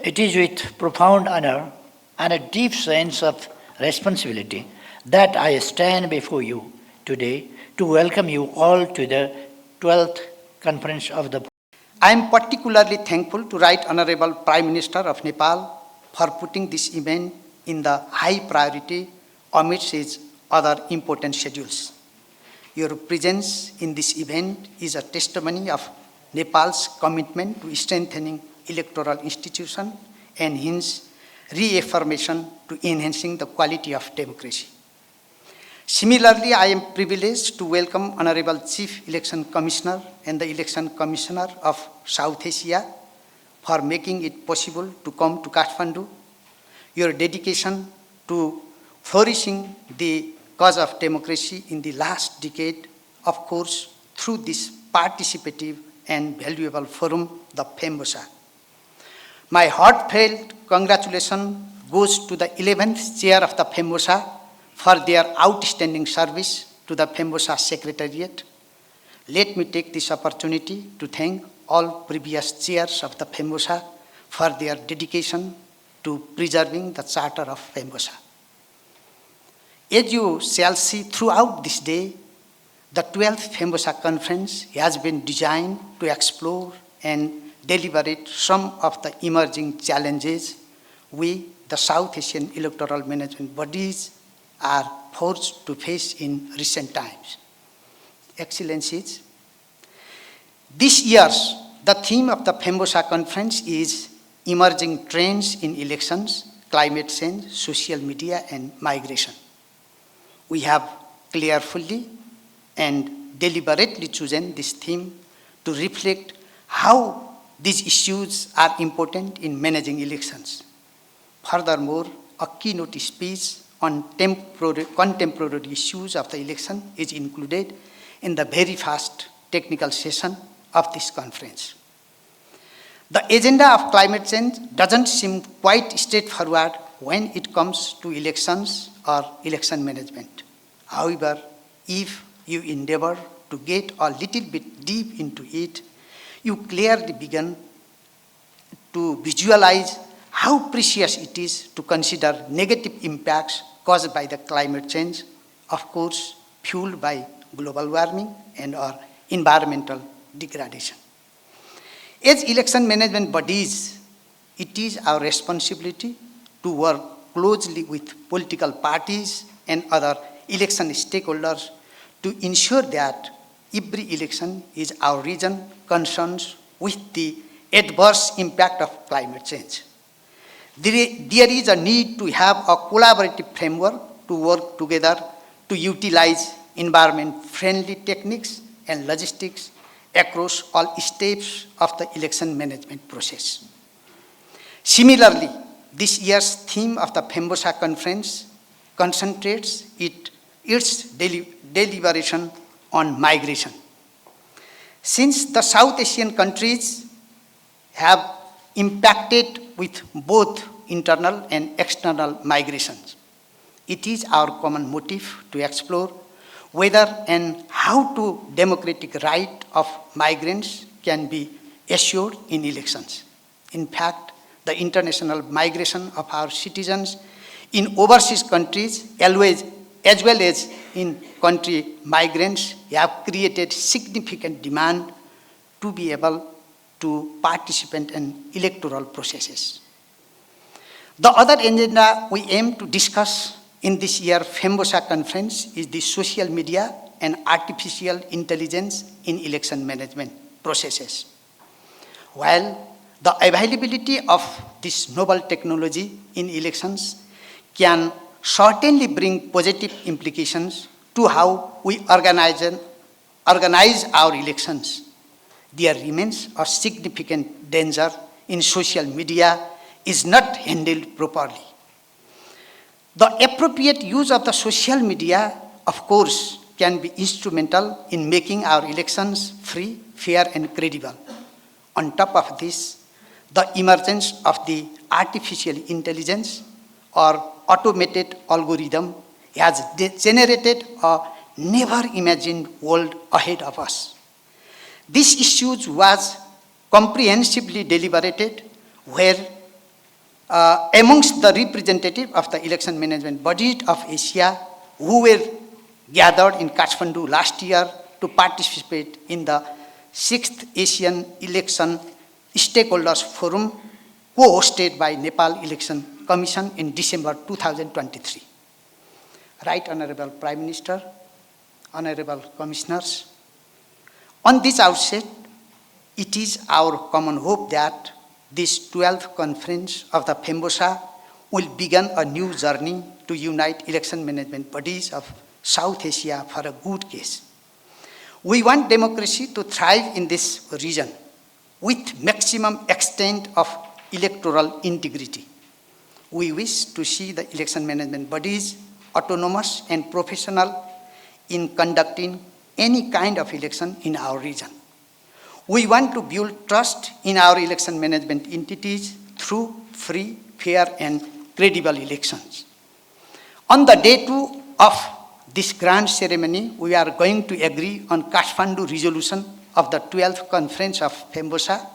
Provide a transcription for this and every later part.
It is with profound honor and a deep sense of responsibility that I stand before you today to welcome you all to the 12th Conference of the. I am particularly thankful to Right Honorable Prime Minister of Nepal for putting this event in the high priority amidst his other important schedules. Your presence in this event is a testimony of Nepal's commitment to strengthening electoral institutions and hence reaffirmation to enhancing the quality of democracy. Similarly, I am privileged to welcome Honorable Chief Election Commissioner and the Election Commissioner of South Asia for making it possible to come to Kathmandu. Your dedication to flourishing the cause of democracy in the last decade, of course, through this participative and valuable forum, the PHEMBOSA. My heartfelt congratulations goes to the 11th chair of the PHEMBOSA for their outstanding service to the PHEMBOSA Secretariat. Let me take this opportunity to thank all previous chairs of the PHEMBOSA for their dedication to preserving the charter of PHEMBOSA. As you shall see throughout this day, the 12th PHEMBOSA conference has been designed to explore and deliberate some of the emerging challenges we, the South Asian electoral management bodies, are forced to face in recent times. Excellencies, this year's the theme of the PHEMBOSA conference is Emerging Trends in Elections, Climate Change, Social Media and Migration. We have carefully and deliberately chosen this theme to reflect how these issues are important in managing elections. Furthermore, a keynote speech on contemporary issues of the election is included in the very first technical session of this conference. The agenda of climate change doesn't seem quite straightforward when it comes to elections or election management. However, if you endeavor to get a little bit deep into it, you clearly begin to visualize how precious it is to consider negative impacts caused by the climate change, of course, fueled by global warming and or environmental degradation. As election management bodies, it is our responsibility to work closely with political parties and other election stakeholders to ensure that every election is our region concerns with the adverse impact of climate change. There is a need to have a collaborative framework to work together to utilize environment-friendly techniques and logistics across all steps of the election management process. Similarly, this year's theme of the PHEMBOSA conference concentrates its deliberation on migration. Since the South Asian countries have impacted with both internal and external migrations, it is our common motive to explore whether and how to democratic right of migrants can be assured in elections. In fact, the international migration of our citizens in overseas countries, as well as in country migrants, have created significant demand to be able to participate in electoral processes. The other agenda we aim to discuss in this year's PHEMBOSA conference is the social media and artificial intelligence in election management processes. While the availability of this novel technology in elections can certainly bring positive implications to how we organize our elections. There remains a significant danger in social media is not handled properly. The appropriate use of the social media, of course, can be instrumental in making our elections free, fair, and credible. On top of this, the emergence of the artificial intelligence or automated algorithm has generated a never-imagined world ahead of us. This issue was comprehensively deliberated where amongst the representatives of the election management bodies of Asia who were gathered in Kathmandu last year to participate in the 6th Asian Election Stakeholders Forum co-hosted by Nepal Election Commission in December 2023. Right Honorable Prime Minister, Honorable Commissioners, on this outset, it is our common hope that this 12th conference of the PHEMBOSA will begin a new journey to unite election management bodies of South Asia for a good cause. We want democracy to thrive in this region with maximum extent of electoral integrity. We wish to see the election management bodies autonomous and professional in conducting any kind of election in our region. We want to build trust in our election management entities through free, fair, and credible elections. On the day 2 of this grand ceremony, we are going to agree on Kathmandu resolution of the 12th conference of PHEMBOSA,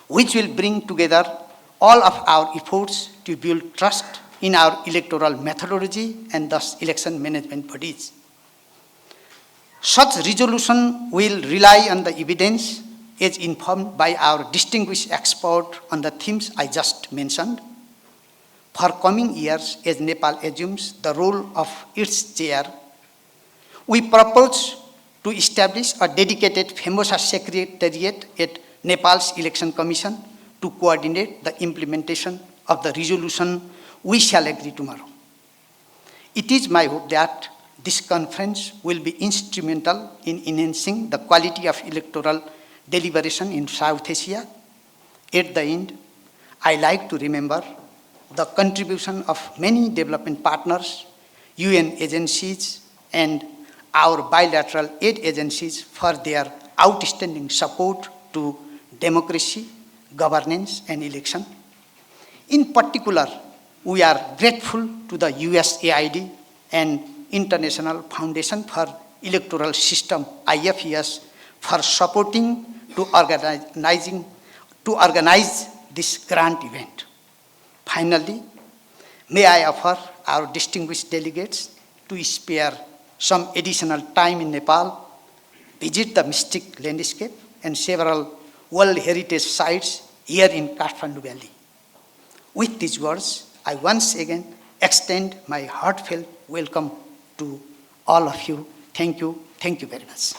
which will bring together all of our efforts to build trust in our electoral methodology and thus election management bodies. Such resolution will rely on the evidence as informed by our distinguished expert on the themes I just mentioned. For coming years, as Nepal assumes the role of its chair, we propose to establish a dedicated PHEMBOSA secretariat at Nepal's Election Commission to coordinate the implementation of the resolution we shall agree tomorrow. It is my hope that this conference will be instrumental in enhancing the quality of electoral deliberation in South Asia. At the end, I like to remember the contribution of many development partners, UN agencies, and our bilateral aid agencies for their outstanding support to democracy, governance, and election. In particular, we are grateful to the USAID and International Foundation for Electoral System, IFES, for supporting to organize this grand event. Finally, may I offer our distinguished delegates to spare some additional time in Nepal, visit the mystic landscape and several World Heritage Sites here in Kathmandu Valley. With these words, I once again extend my heartfelt welcome to all of you. Thank you very much.